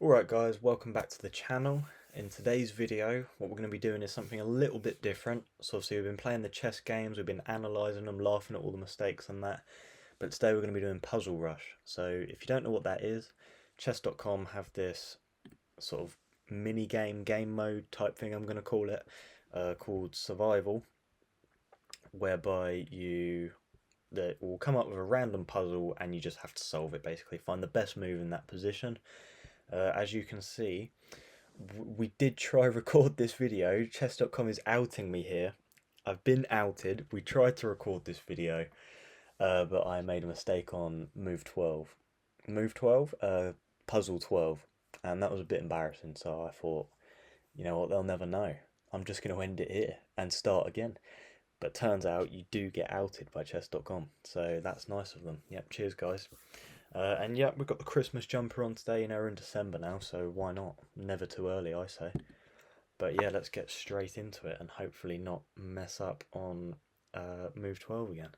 Alright guys, welcome back to the channel. In today's video, what we're going to be doing is something a little bit different. So obviously we've been playing the chess games, we've been analysing them, laughing at all the mistakes and that. But today we're going to be doing Puzzle Rush. So if you don't know what that is, chess.com have this sort of mini game mode type thing I'm going to call it, called Survival, whereby that will come up with a random puzzle and you just have to solve it basically, find the best move in that position. As you can see, we did try record this video. Chess.com is outing me here. I've been outed. We tried to record this video, but I made a mistake on move 12. Move 12? Puzzle 12. And that was a bit embarrassing, so I thought, you know what, they'll never know. I'm just going to end it here and start again. But turns out you do get outed by chess.com, so that's nice of them. Yep, cheers guys. And yeah, we've got the Christmas jumper on today. You know, we're in December now, so why not? Never too early, I say. But yeah, let's get straight into it and hopefully not mess up on move 12 again.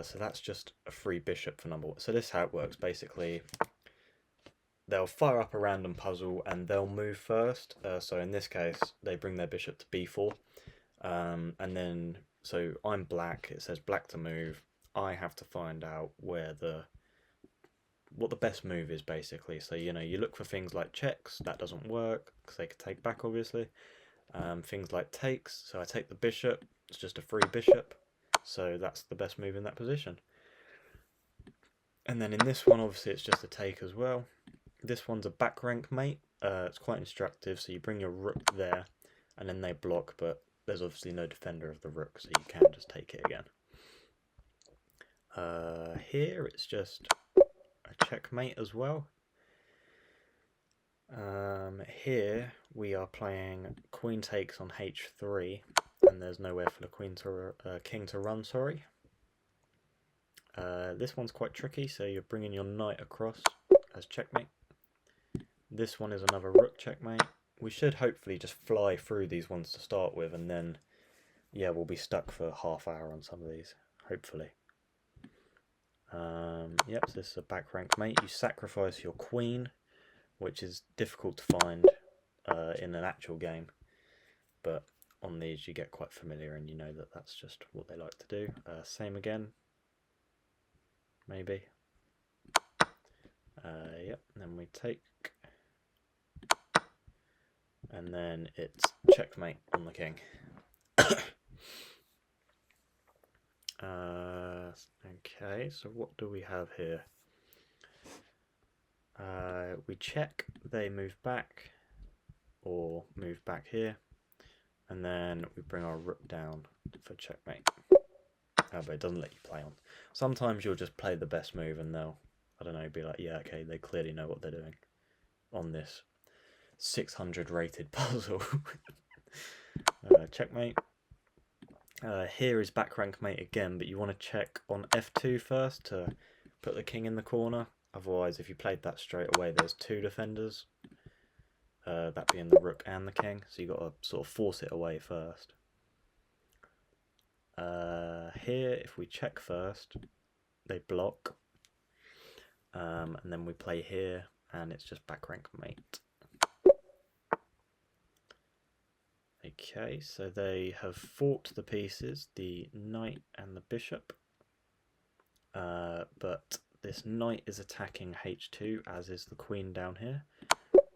So that's just a free bishop for number one. So this is how it works. Basically, they'll fire up a random puzzle and they'll move first. So in this case, they bring their bishop to b4. And then, so I'm black. It says black to move. I have to find out what the best move is basically. So you know, you look for things like checks. That doesn't work because they could take back obviously. Things like takes. So I take the bishop. It's just a free bishop. So that's the best move in that position. And then in this one, obviously, it's just a take as well. This one's a back rank mate. It's quite instructive. So you bring your rook there, and then they block, but there's obviously no defender of the rook, so you can just take it again. Here it's just a checkmate as well. Here we are playing queen takes on h3, and there's nowhere for the king to run. Sorry. This one's quite tricky, so you're bringing your knight across as checkmate. This one is another rook checkmate. We should hopefully just fly through these ones to start with, and then yeah, we'll be stuck for half hour on some of these, hopefully. Yep, so this is a back rank mate. You sacrifice your queen, which is difficult to find in an actual game, but on these you get quite familiar and you know that that's just what they like to do. Same again, maybe. Yep, and then we take, and then it's checkmate on the king. Okay, so what do we have here? We check, they move back, or move back here, and then we bring our rook down for checkmate. But it doesn't let you play on. Sometimes you'll just play the best move and they'll, I don't know, be like, yeah, okay, they clearly know what they're doing on this 600 rated puzzle. Checkmate. Here is back rank mate again, but you want to check on f2 first to put the king in the corner. Otherwise, if you played that straight away, there's two defenders, that being the rook and the king, so you've got to sort of force it away first. Here, if we check first, they block, and then we play here, and it's just back rank mate. Okay, so they have fought the pieces, the knight and the bishop, but this knight is attacking h2, as is the queen down here,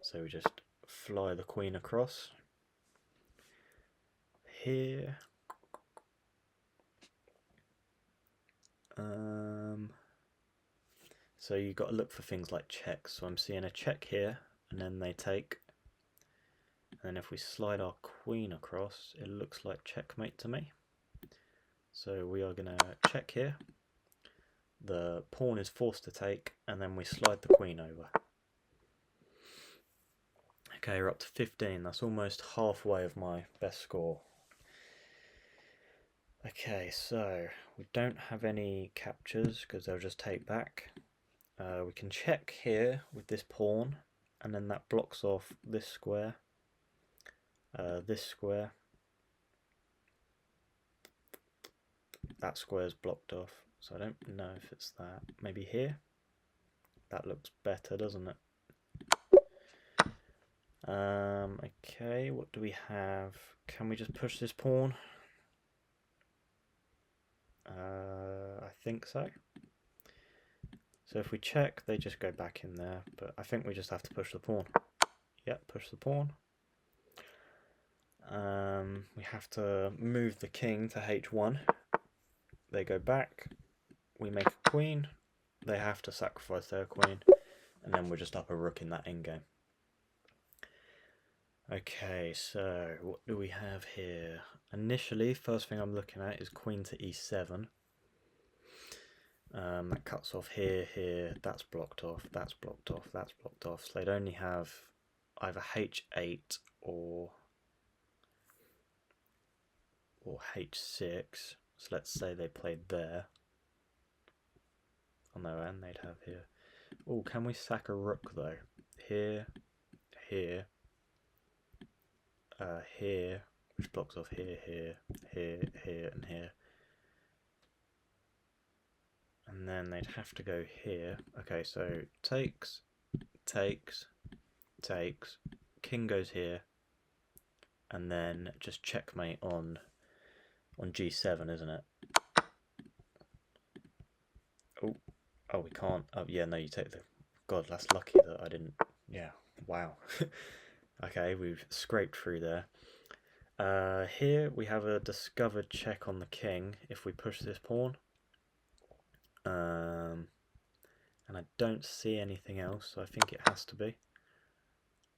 so we just fly the queen across. Here, so you've got to look for things like checks, so I'm seeing a check here, and then they take. And if we slide our queen across, it looks like checkmate to me. So we are going to check here. The pawn is forced to take, and then we slide the queen over. Okay, we're up to 15. That's almost halfway of my best score. Okay, so we don't have any captures because they'll just take back. We can check here with this pawn, and then that blocks off this square. This square, that square's blocked off, so I don't know if it's that. Maybe here? That looks better, doesn't it? Okay, what do we have? Can we just push this pawn? I think so. So if we check, they just go back in there, but I think we just have to push the pawn. Yep, push the pawn. We have to move the king to h1. They go back. We make a queen. They have to sacrifice their queen. And then we're just up a rook in that endgame. Okay, so what do we have here? Initially, first thing I'm looking at is queen to e7. That cuts off here, here, that's blocked off, that's blocked off, that's blocked off. So they'd only have either h8 or h6. So let's say they played there. On their end, they'd have here. Oh, can we sack a rook though? Here, here, here, which blocks off here, here, here, here, and here. And then they'd have to go here. Okay, so takes, takes, takes, king goes here, and then just checkmate on g7, isn't it? Oh, we can't. Oh, yeah, no, you take the... God, that's lucky that I didn't... Yeah, wow. Okay, we've scraped through there. Here we have a discovered check on the king if we push this pawn. And I don't see anything else, so I think it has to be.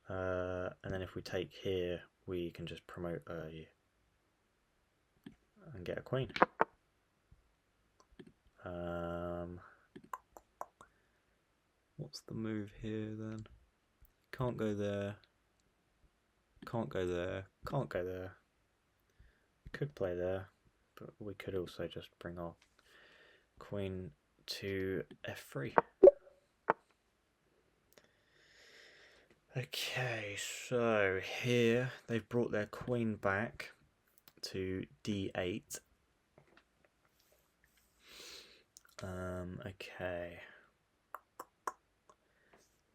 And then if we take here, we can just promote and get a queen. What's the move here then? Can't go there. Can't go there. Can't go there. Could play there, but we could also just bring our queen to f3. Okay, so here they've brought their queen back to d8. Okay.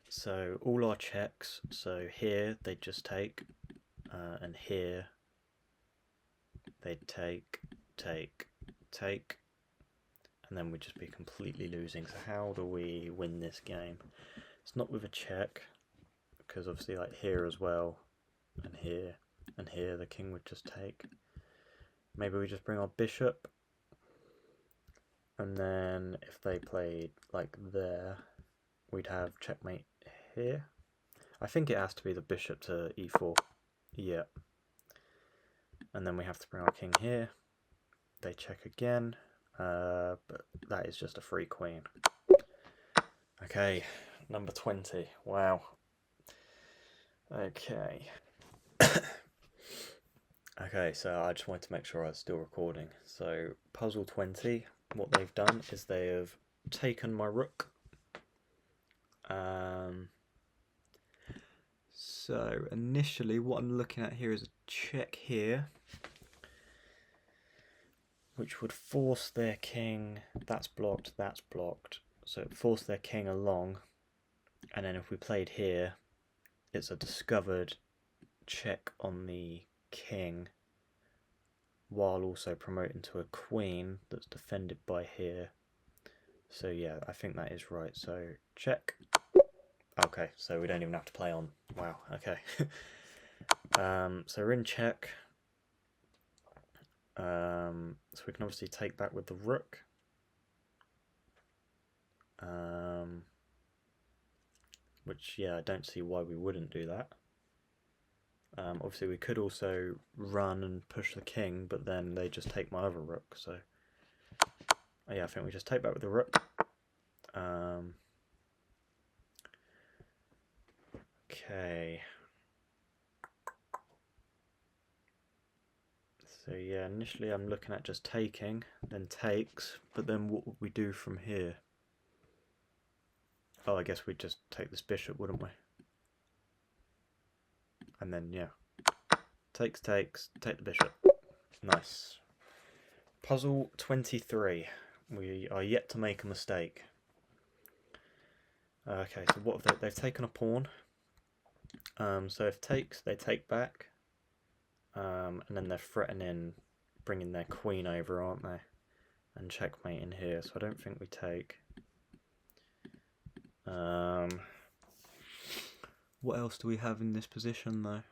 So all our checks, so here they just take, and here they'd take, take, take, and then we'd just be completely losing. So how do we win this game? It's not with a check, because obviously like here as well, and here the king would just take. Maybe we just bring our bishop, and then if they played like there, we'd have checkmate here. I think it has to be the bishop to e4. Yeah. And then we have to bring our king here. They check again, but that is just a free queen. Okay, number 20. Wow. Okay. Okay, so I just wanted to make sure I was still recording. So puzzle 20, what they've done is they have taken my rook. So initially what I'm looking at here is a check here, which would force their king, that's blocked, so it forced their king along, and then if we played here, it's a discovered check on the king, while also promoting to a queen that's defended by here. So yeah, I think that is right, so check. Okay, so we don't even have to play on. Wow, okay. So we're in check. So we can obviously take back with the rook. Which, yeah, I don't see why we wouldn't do that. Obviously we could also run and push the king, but then they just take my other rook, so... yeah, I think we just take back with the rook. Okay. So yeah, initially I'm looking at just taking, then takes, but then what would we do from here? Oh, I guess we'd just take this bishop, wouldn't we? And then, yeah. Takes, takes, take the bishop. Nice. Puzzle 23. We are yet to make a mistake. Okay, so what have they've taken a pawn. So if takes, they take back, and then they're threatening bringing their queen over, aren't they? And checkmating here, so I don't think we take. What else do we have in this position though?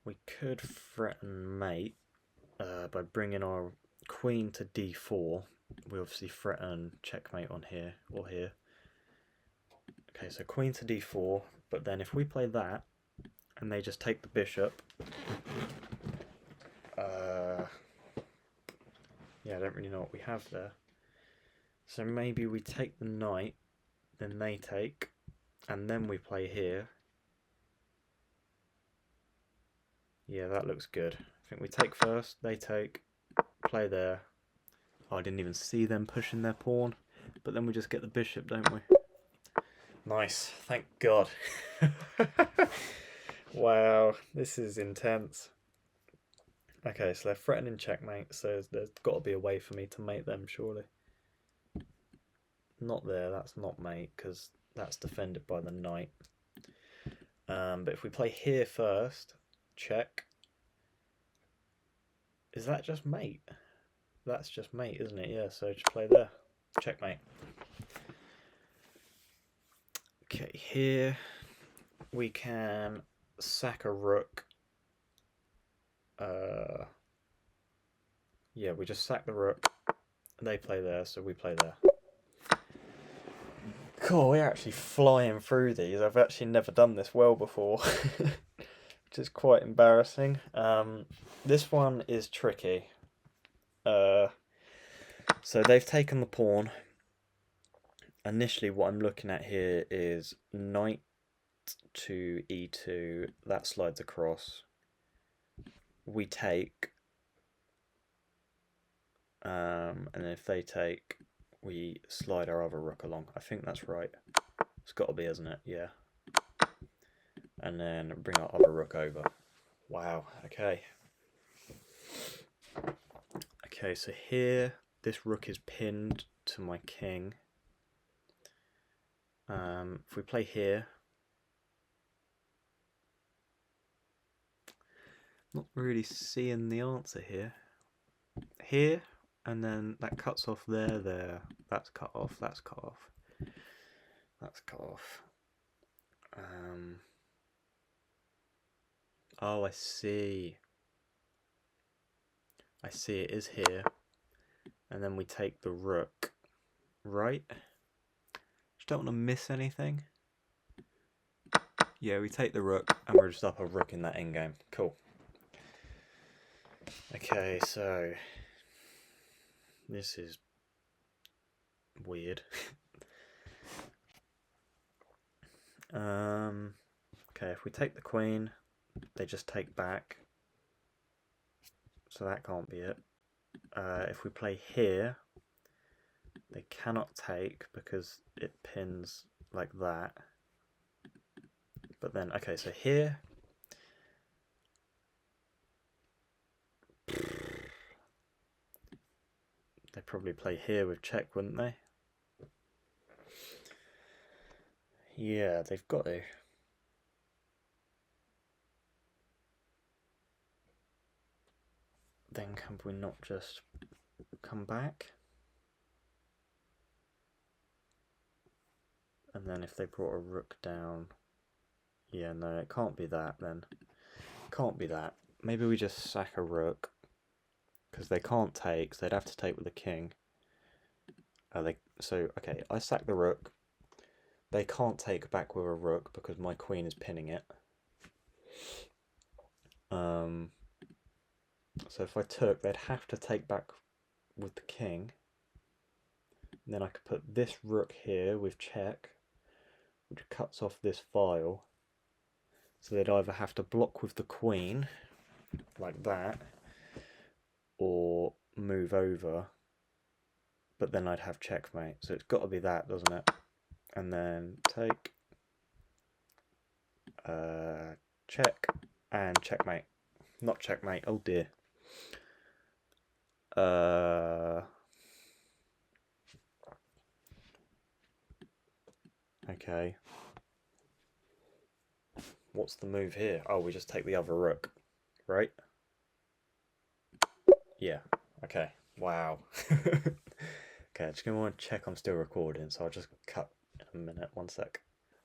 We could threaten mate by bringing our queen to d4. We obviously threaten checkmate on here or here. Okay, so queen to d4, but then if we play that and they just take the bishop, yeah, I don't really know what we have there. So maybe we take the knight, then they take, and then we play here. Yeah, that looks good. I think we take first, they take, play there. Oh, I didn't even see them pushing their pawn, but then we just get the bishop, don't we? Nice, thank God. Wow, this is intense. Okay, so they're threatening checkmate, so there's got to be a way for me to mate them, surely. Not there, that's not mate, because that's defended by the knight. But if we play here first, check. Is that just mate? That's just mate, isn't it? Yeah, so just play there. Checkmate. Okay, here we can sack a rook. Yeah, we just sack the rook. They play there, so we play there. Cool, we're actually flying through these. I've actually never done this well before, which is quite embarrassing. This one is tricky. So they've taken the pawn. Initially, what I'm looking at here is knight to e2. That slides across. We take, and if they take, we slide our other rook along. I think that's right. It's got to be, isn't it? Yeah. And then bring our other rook over. Wow. Okay. Okay, so here this rook is pinned to my king. If we play here, not really seeing the answer here. Here, and then that cuts off there. That's cut off. That's cut off. That's cut off. Oh, I see. I see, it is here. And then we take the rook, right? Just don't want to miss anything. Yeah, we take the rook, and we're just up a rook in that endgame. Cool. Okay, so this is weird. Okay, if we take the queen, they just take back. So that can't be it. If we play here, they cannot take because it pins like that. But then, okay, so here, they'd probably play here with check, wouldn't they? Yeah, they've got to. Then can we not just come back? And then if they brought a rook down, yeah, no, it can't be that then. Can't be that. Maybe we just sack a rook, because they can't take, so they'd have to take with the king. So, okay, I sack the rook. They can't take back with a rook because my queen is pinning it. So if I took, they'd have to take back with the king. And then I could put this rook here with check, which cuts off this file. So they'd either have to block with the queen, like that, or move over. But then I'd have checkmate. So it's got to be that, doesn't it? And then take, check, and checkmate. Not checkmate, oh dear. Okay. What's the move here? Oh, we just take the other rook, right? Yeah. Okay. Wow. Okay, I'm just going to want to check I'm still recording, so I'll just cut in a minute. One sec.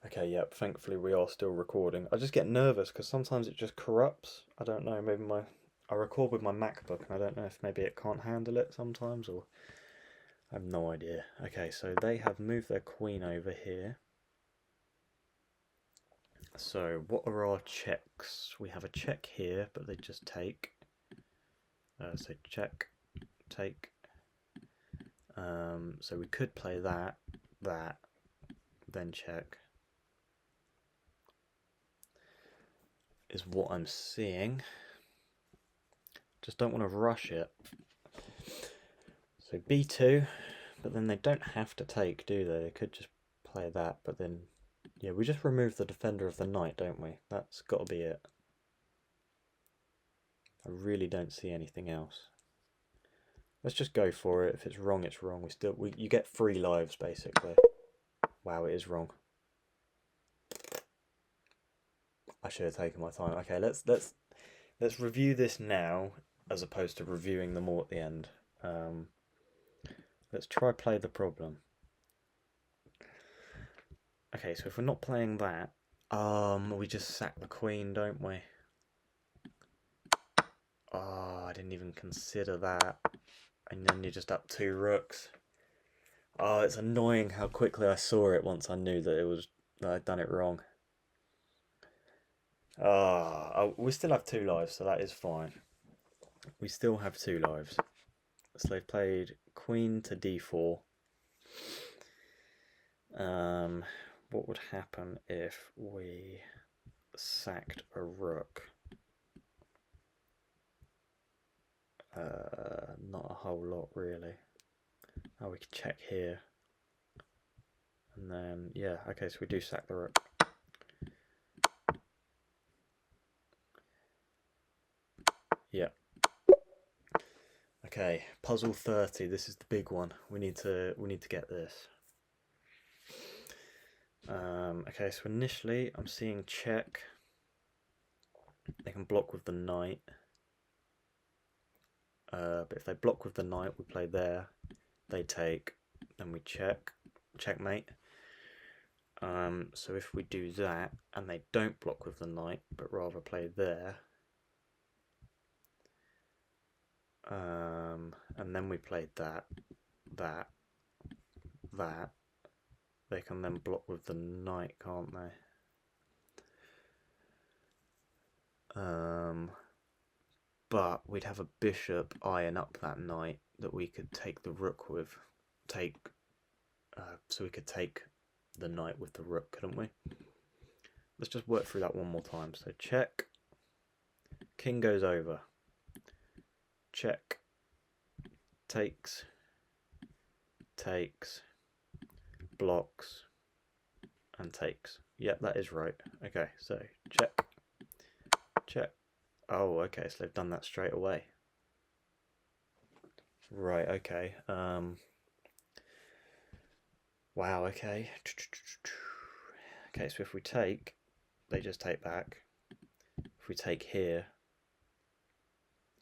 Okay, yep, thankfully we are still recording. I just get nervous because sometimes it just corrupts. I don't know, maybe I record with my MacBook and I don't know if maybe it can't handle it sometimes, or I have no idea. Okay, so they have moved their queen over here. So what are our checks? We have a check here, but they just take. So check, take. So we could play that, then check. Is what I'm seeing. Just don't want to rush it. So b2, but then they don't have to take, do they? They could just play that, but then, yeah, we just remove the defender of the knight, don't we? That's got to be it. I really don't see anything else. Let's just go for it. If it's wrong, it's wrong. You get 3 lives basically. Wow, it is wrong. I should have taken my time. Okay, let's review this now as opposed to reviewing them all at the end. Let's try play the problem. Okay, so if we're not playing that, we just sack the queen, don't we? Oh, I didn't even consider that. And then you're just up 2 rooks. Oh, it's annoying how quickly I saw it once I knew that I'd done it wrong. Oh, we still have 2 lives, so that is fine. We still have 2 lives. So they've played queen to d4. What would happen if we sacked a rook? Not a whole lot, really. Oh, we could check here. And then, yeah, okay, so we do sack the rook. Yeah. Okay, puzzle 30. This is the big one. We need to get this. Okay, so initially I'm seeing check. They can block with the knight. But if they block with the knight, we play there. They take, then we checkmate. So if we do that and they don't block with the knight, but rather play there, and then we played that, they can then block with the knight, can't they? But we'd have a bishop eyeing up that knight that we could take the rook with. So we could take the knight with the rook, couldn't we? Let's just work through that one more time. So check, king goes over, check, takes, blocks, and takes. Yep, that is right. Okay, so check, check. Oh, okay, so they've done that straight away. Right, okay. Wow, okay. Okay, so if we take, they just take back. If we take here,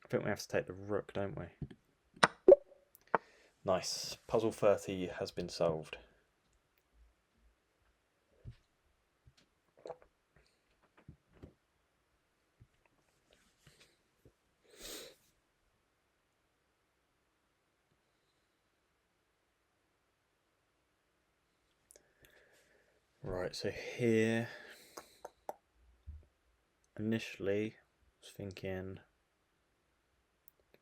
I think we have to take the rook, don't we? Nice. Puzzle 30 has been solved. Right, so here, initially, I was thinking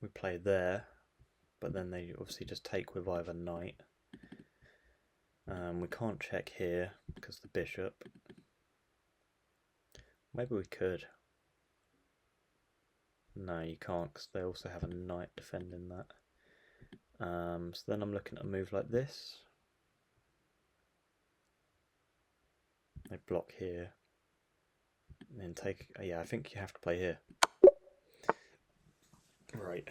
we play there, but then they obviously just take with either knight. We can't check here because the bishop. Maybe we could. No, you can't because they also have a knight defending that. So then I'm looking at a move like this. They block here. And then take, yeah, I think you have to play here. Right.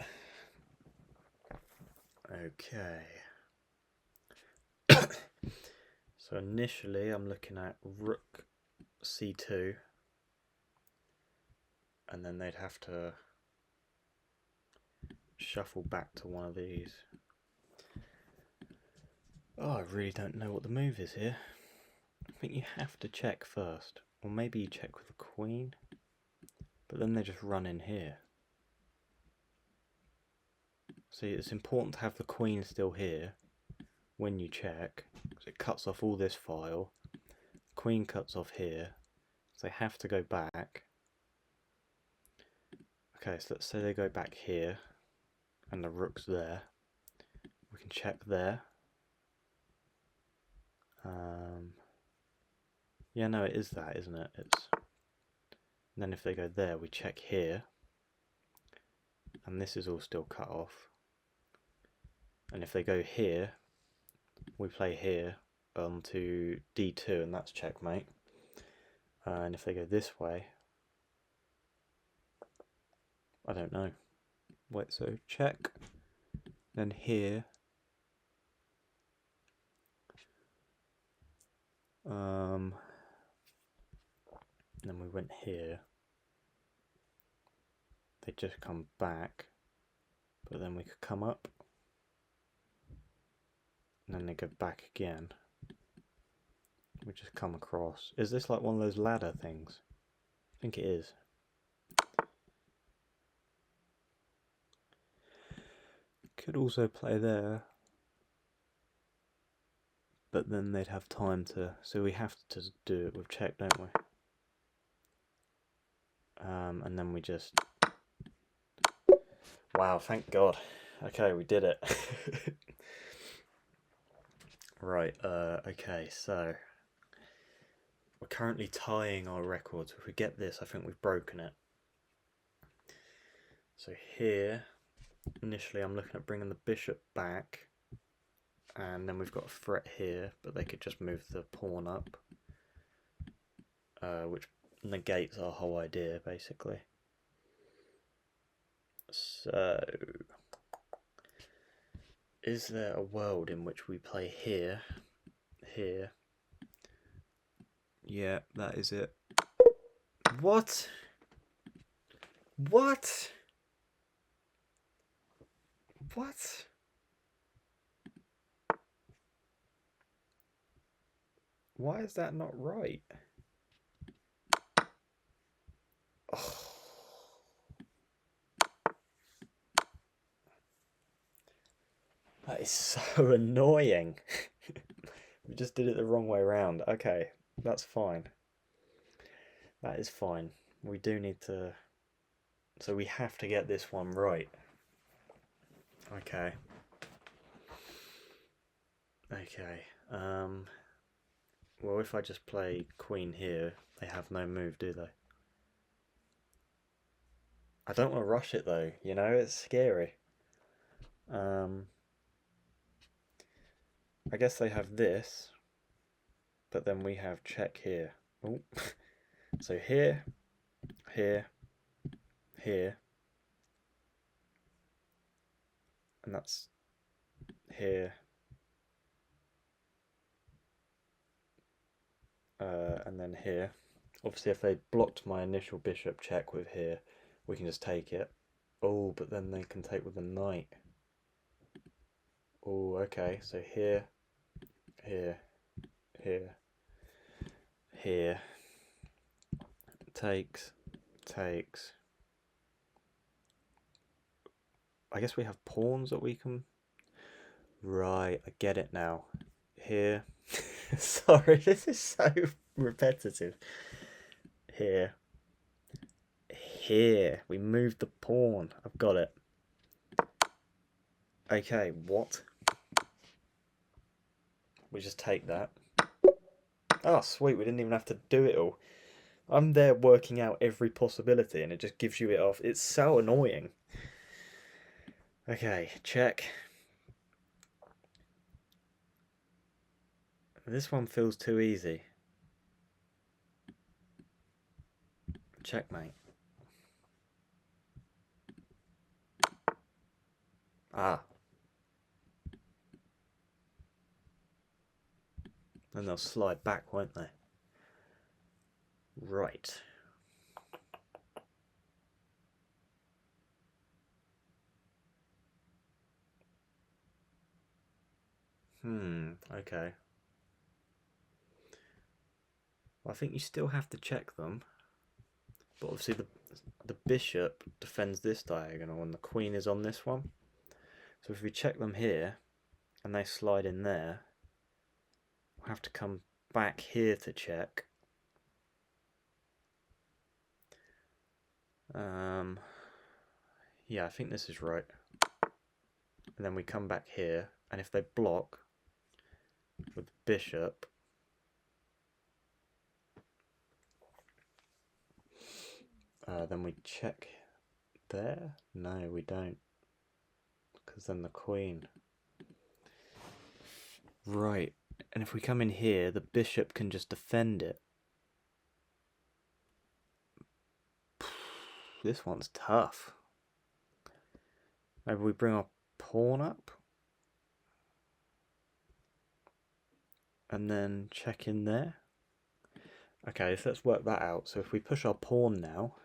Okay. So initially I'm looking at rook c2, and then they'd have to shuffle back to one of these. Oh, I really don't know what the move is here. I think you have to check first, or maybe you check with the queen, but then they just run in here. See, it's important to have the queen still here when you check, because it cuts off all this file. Queen cuts off here, so they have to go back. Okay, so let's say they go back here, and the rook's there. We can check there. Yeah, no, it is that, isn't it? It's. And then if they go there, we check here, and this is all still cut off. And if they go here, we play here onto d2, and that's checkmate. And if they go this way, I don't know. Wait, so check, then here, then we went here. They just come back, but then we could come up, and then they go back again. We just come across. Is this like one of those ladder things? I think it is. Could also play there, but then they'd have time to, so we have to do it with check, don't we? And then we just, wow, thank God. Okay, we did it. Right, okay, so we're currently tying our records. If we get this, I think we've broken it. So here, initially I'm looking at bringing the bishop back, and then we've got a threat here, but they could just move the pawn up, which negates our whole idea, basically. So, is there a world in which we play here, here? Yeah, that is it. What? What? What? Why is that not right? Oh. That is so annoying. We just did it the wrong way around. Okay, that's fine. That is fine. We do need to... So we have to get this one right. Okay. Okay. Well, if I just play queen here, they have no move, do they? I don't want to rush it though, you know, it's scary. I guess they have this, but then we have check here. Oh. So here, here, here, and that's here, and then here. Obviously, if they blocked my initial bishop check with here, we can just take it. Oh, but then they can take with the knight. Oh, okay, so here, here, here, here. Takes, takes. I guess we have pawns that we can... Right, I get it now. Here. Sorry, this is so repetitive. Here. Here. We moved the pawn. I've got it. Okay, what? We just take that. Oh, sweet, we didn't even have to do it all. I'm there working out every possibility and it just gives you it off. It's so annoying. Okay, check. This one feels too easy. Checkmate. Ah. And they'll slide back, won't they? Right. Okay. Well, I think you still have to check them. But obviously the bishop defends this diagonal and the queen is on this one. So if we check them here and they slide in there, we'll have to come back here to check. Yeah, I think this is right. And then we come back here, and if they block with the bishop, then we check there. No, we don't, because then the queen. Right, and if we come in here, the bishop can just defend it. This one's tough. Maybe we bring our pawn up and then check in there. Okay, so let's work that out. So if we push our pawn now,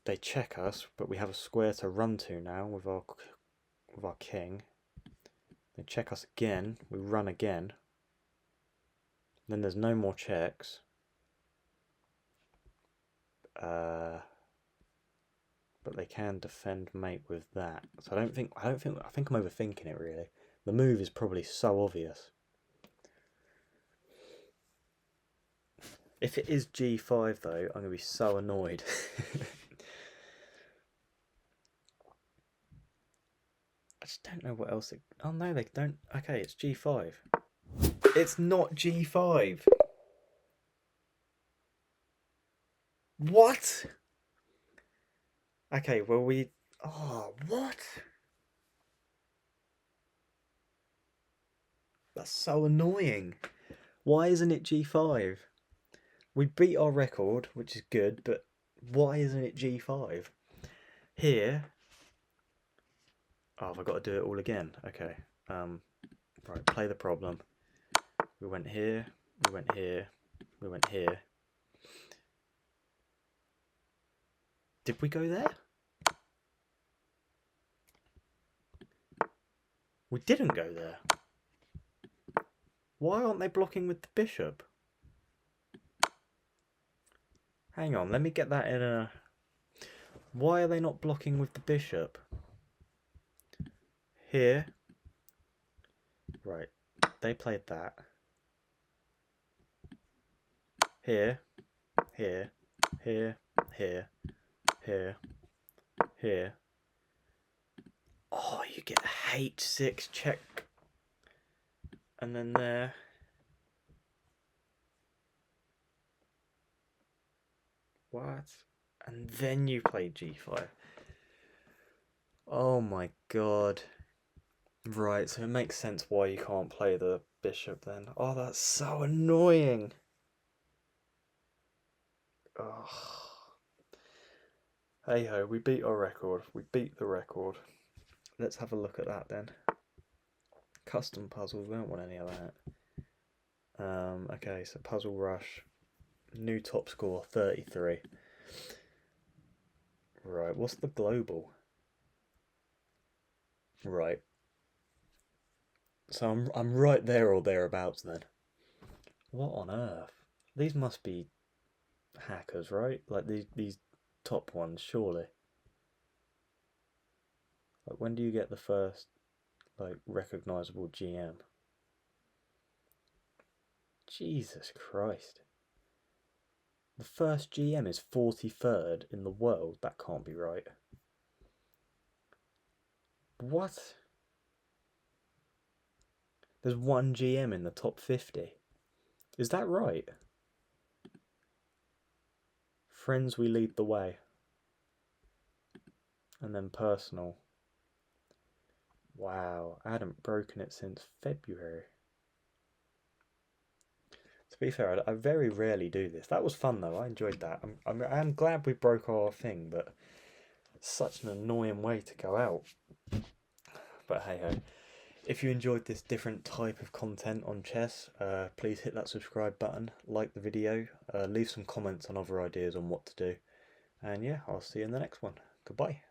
they check us, but we have a square to run to now with our king. They check us again, we run again. Then there's no more checks. But they can defend mate with that. So I think I'm overthinking it really. The move is probably so obvious. If it is g5 though, I'm gonna be so annoyed. I just don't know what else. Oh no, they don't. Okay, it's g5. It's not g5. What? Okay, well oh, what? That's so annoying. Why isn't it g5? We beat our record, which is good, but why isn't it g5? Here. Oh, have I got to do it all again? Okay. Right, play the problem. We went here, we went here, we went here. Did we go there? We didn't go there. Why aren't they blocking with the bishop? Hang on, let me get that in a... Why are they not blocking with the bishop? Here. Right, they played that. Here, here, here, here, here, here. Oh, you get h6 check. And then there. What? And then you play g5. Oh my god. Right, so it makes sense why you can't play the bishop then. Oh, that's so annoying. Oh. Hey ho, we beat our record. We beat the record. Let's have a look at that then. Custom puzzles, we don't want any of that. Okay, so Puzzle Rush. New top score, 33. Right, what's the global? Right. So I'm right there or thereabouts then. What on earth? These must be hackers, right? Like these top ones, surely. Like when do you get the first like recognizable GM? Jesus Christ. The first GM is 43rd in the world. That can't be right. What? There's one GM in the top 50. Is that right? Friends, we lead the way. And then personal. Wow, I hadn't broken it since February. To be fair, I very rarely do this. That was fun though, I enjoyed that. I'm glad we broke our thing, but it's such an annoying way to go out. But hey ho. If you enjoyed this different type of content on chess, please hit that subscribe button, like the video, leave some comments on other ideas on what to do, and yeah, I'll see you in the next one. Goodbye.